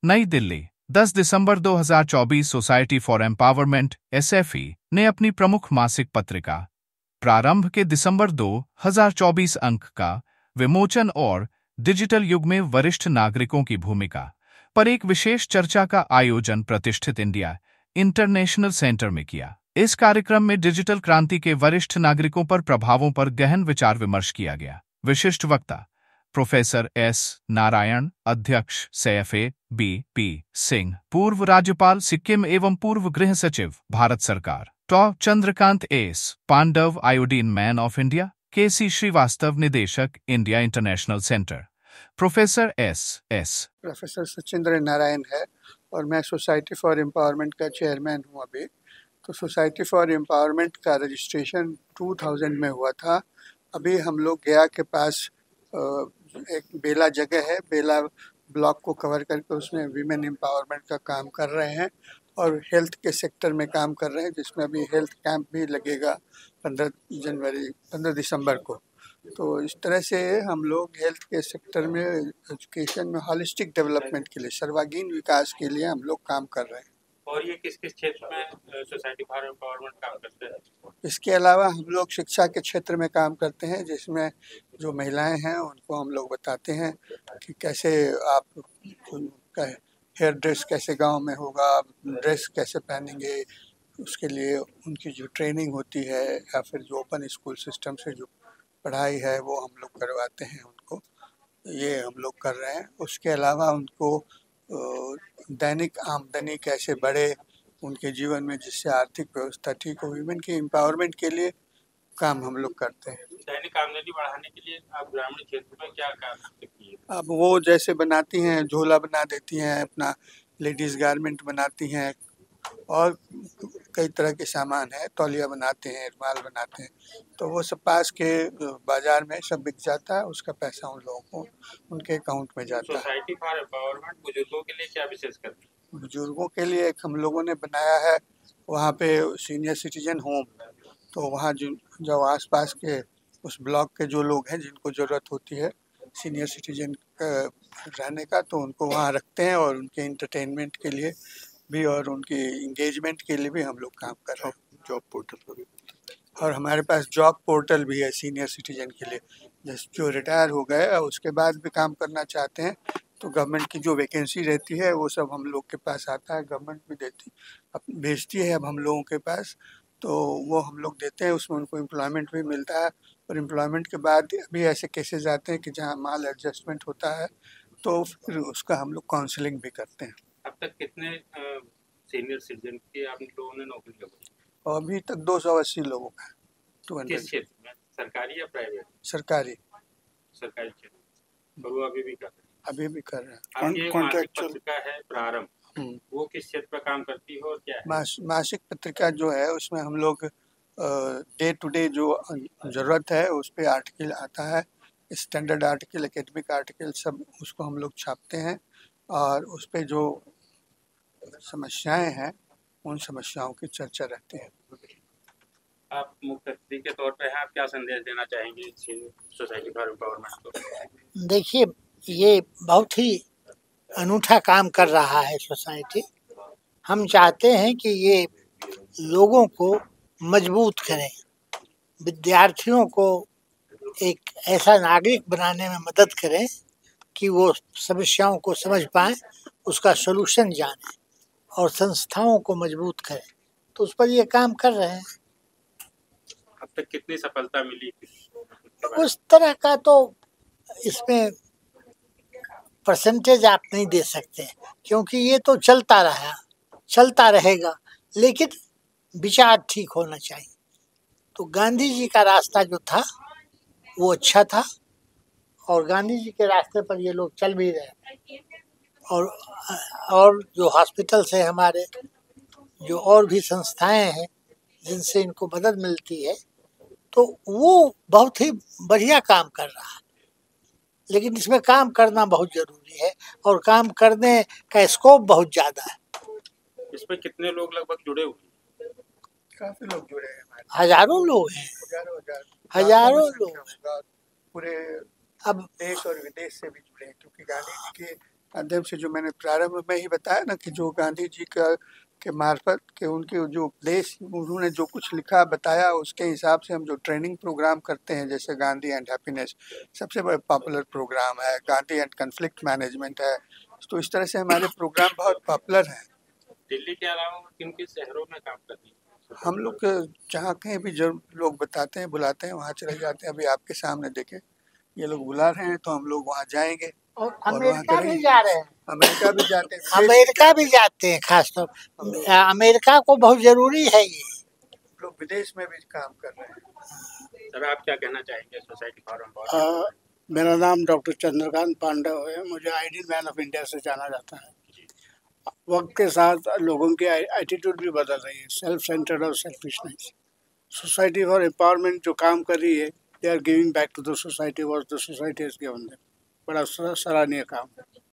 नई दिल्ली, 10 दिसंबर 2024। Society for empowerment (SFE) ने अपनी प्रमुख मासिक पत्रिका प्रारंभ के दिसंबर 2024 अंक का विमोचन और डिजिटल युग में वरिष्ठ नागरिकों की भूमिका पर एक विशेष चर्चा का आयोजन प्रतिष्ठित इंडिया इंटरनेशनल सेंटर में किया। इस कार्यक्रम में डिजिटल क्रांति के वरिष्ठ नागरिकों पर प्रभावों पर गहन विचार विमर्श किया गया। विशिष्ट वक्ता प्रोफेसर एस नारायण, अध्यक्ष CFA-B सिंह, पूर्व राज्यपाल सिक्किम एवं पूर्व गृह सचिव भारत सरकार, डॉ Chandrakant S Pandav, iodine man of India, KC Srivastava, निदेशक India International Centre, professor professor Sachindra Narayan है और मैं सोसाइटी फॉर एम्पावरमेंट का चेयरमैन हूँ अभी। तो सोसाइटी फॉर एम्पावरमेंट का रजिस्ट्रेशन 2000 में हुआ था। अभी हम लोग गया के पास एक बेला जगह है, बेला ब्लॉक को कवर करके उसमें वीमेन एम्पावरमेंट का काम कर रहे हैं और हेल्थ के सेक्टर में काम कर रहे हैं, जिसमें अभी हेल्थ कैंप भी लगेगा 15 दिसंबर को। तो इस तरह से हम लोग हेल्थ के सेक्टर में, एजुकेशन में, हॉलिस्टिक डेवलपमेंट के लिए, सर्वांगीण विकास के लिए हम लोग काम कर रहे हैं। और ये किस किस क्षेत्र में सोसाइटी फॉर एम्पावरमेंट काम करते हैं? इसके अलावा हम लोग शिक्षा के क्षेत्र में काम करते हैं, जिसमें जो महिलाएं हैं उनको हम लोग बताते हैं कि कैसे आप हेयर ड्रेस कैसे गांव में होगा, ड्रेस कैसे पहनेंगे, उसके लिए उनकी जो ट्रेनिंग होती है या फिर जो ओपन स्कूल सिस्टम से जो पढ़ाई है वो हम लोग करवाते हैं उनको, ये हम लोग कर रहे हैं। उसके अलावा उनको दैनिक आमदनी कैसे बढ़े उनके जीवन में, जिससे आर्थिक व्यवस्था ठीक हो, वीमेन की एम्पावरमेंट के लिए काम हम लोग करते हैं। दैनिक आमदनी बढ़ाने के लिए आप ग्रामीण क्षेत्र में क्या काम किए? अब वो जैसे बनाती हैं, झोला बना देती हैं, अपना लेडीज़ गारमेंट बनाती हैं और कई तरह के सामान है, तौलिया बनाते हैं, रुमाल बनाते हैं, तो वो सब पास के बाजार में सब बिक जाता है, उसका पैसा उन लोगों को उनके अकाउंट में जाता है। सोसाइटी फॉर एम्पावरमेंट बुजुर्गों के लिए क्या विशेष करती है? बुजुर्गों के लिए एक हम लोगों ने बनाया है वहाँ पे सीनियर सिटीजन होम। तो वहाँ जो आसपास के उस ब्लॉक के जो लोग हैं जिनको ज़रूरत होती है सीनियर सिटीजन रहने का, तो उनको वहाँ रखते हैं और उनके इंटरटेनमेंट के लिए भी और उनकी इंगेजमेंट के लिए भी हम लोग काम कर रहे हैं। जॉब पोर्टल पर भी, और हमारे पास जॉब पोर्टल भी है सीनियर सिटीजन के लिए, जो रिटायर हो गए और उसके बाद भी काम करना चाहते हैं, तो गवर्नमेंट की जो वैकेंसी रहती है वो सब हम लोग के पास आता है, गवर्नमेंट भी देती भेजती है अब हम लोगों के पास, तो वो हम लोग देते हैं, उसमें उनको एम्प्लॉयमेंट भी मिलता है। और एम्प्लॉयमेंट के बाद अभी ऐसे केसेस आते हैं कि जहाँ माल एडजस्टमेंट होता है तो फिर उसका हम लोग काउंसलिंग भी करते हैं। अब तक कितने सीनियर सिटीजन की आप लोगों ने नौकरी लगाई? और अभी तक 280 लोगों का। किस क्षेत्र में, सरकारी या प्राइवेट? सरकारी क्षेत्र। और वो अभी भी कर रहे हैं? अभी भी कर रहे हैं। आपकी मासिक पत्रिका है प्रारंभ, वो किस क्षेत्र पर काम करती है और क्या है? मासिक पत्रिका जो है उसमें हम लोग डे टू डे जो ज़रूरत है उस पर आर्टिकल आता है, स्टैंडर्ड आर्टिकल, एकेडमिक आर्टिकल, सब उसको हम लोग छापते हैं और उस पर जो समस्याएं हैं उन समस्याओं की चर्चा रहती है। आप मुख्य अतिथि के तौर पे हैं, आप क्या संदेश देना चाहेंगे सोसाइटी फॉर एम्पावरमेंट को? देखिए, ये बहुत ही अनूठा काम कर रहा है सोसाइटी। हम चाहते हैं कि ये लोगों को मजबूत करें, विद्यार्थियों को एक ऐसा नागरिक बनाने में मदद करें कि वो समस्याओं को समझ पाएं, उसका सलूशन जानें और संस्थाओं को मजबूत करें। तो उस पर ये काम कर रहे हैं। अब तक कितनी सफलता मिली? उस तरह का तो इसमें परसेंटेज आप नहीं दे सकते, क्योंकि ये तो चलता रहेगा, लेकिन विचार ठीक होना चाहिए। तो गांधी जी का रास्ता जो था वो अच्छा था और गांधी जी के रास्ते पर ये लोग चल भी रहे। और जो हॉस्पिटल से हमारे जो और भी संस्थाएं हैं जिनसे इनको मदद मिलती है, तो वो बहुत ही बढ़िया काम कर रहा है। लेकिन इसमें काम करना बहुत जरूरी है और काम करने का स्कोप बहुत ज्यादा है। इसमें कितने लोग लगभग जुड़े हुए? काफी लोग जुड़े हैं, हजारों लोग हैं, हजारों लोग पूरे अब देश और विदेश से भी जुड़े हैं, क्योंकि गांधी जी के माध्यम से जो मैंने प्रारंभ में ही बताया ना कि जो गांधी जी का के मार्फत के उनके जो उपदेश उन्होंने जो कुछ लिखा बताया उसके हिसाब से हम जो ट्रेनिंग प्रोग्राम करते हैं, जैसे गांधी एंड हैप्पीनेस सबसे बड़ा पॉपुलर प्रोग्राम है, गांधी एंड कन्फ्लिक्ट मैनेजमेंट है, तो इस तरह से हमारे प्रोग्राम बहुत पॉपुलर हैं। दिल्ली के अलावा किन किन शहरों में काम करती है? हम लोग जहाँ कहीं भी जो लोग बताते हैं बुलाते हैं वहाँ चले जाते हैं। अभी आपके सामने देखें ये लोग बुला रहे हैं तो हम लोग वहाँ जाएंगे और और वहाँ अमेरिका भी करेंगे। जा रहे हैं, अमेरिका भी जाते हैं, अमेरिका भी जाते हैं, खासतौर अमेरिका को बहुत जरूरी है ये। लोग विदेश में भी काम कर रहे हैं। सर आप क्या कहना चाहेंगे सोसाइटी फॉर एम्पावरमेंट? मेरा नाम डॉक्टर चंद्रकांत पांडव है। मुझे आइडियल मैन ऑफ इंडिया से जाना जाता है। वक्त के साथ लोगों की एटीट्यूड भी बदल रही है, सेल्फ सेंटर्ड और सेल्फिशनेस। सोसाइटी फॉर एम्पावरमेंट जो काम कर रही है, they are giving back to the society what the society has given them. बड़ा सराहनीय काम है।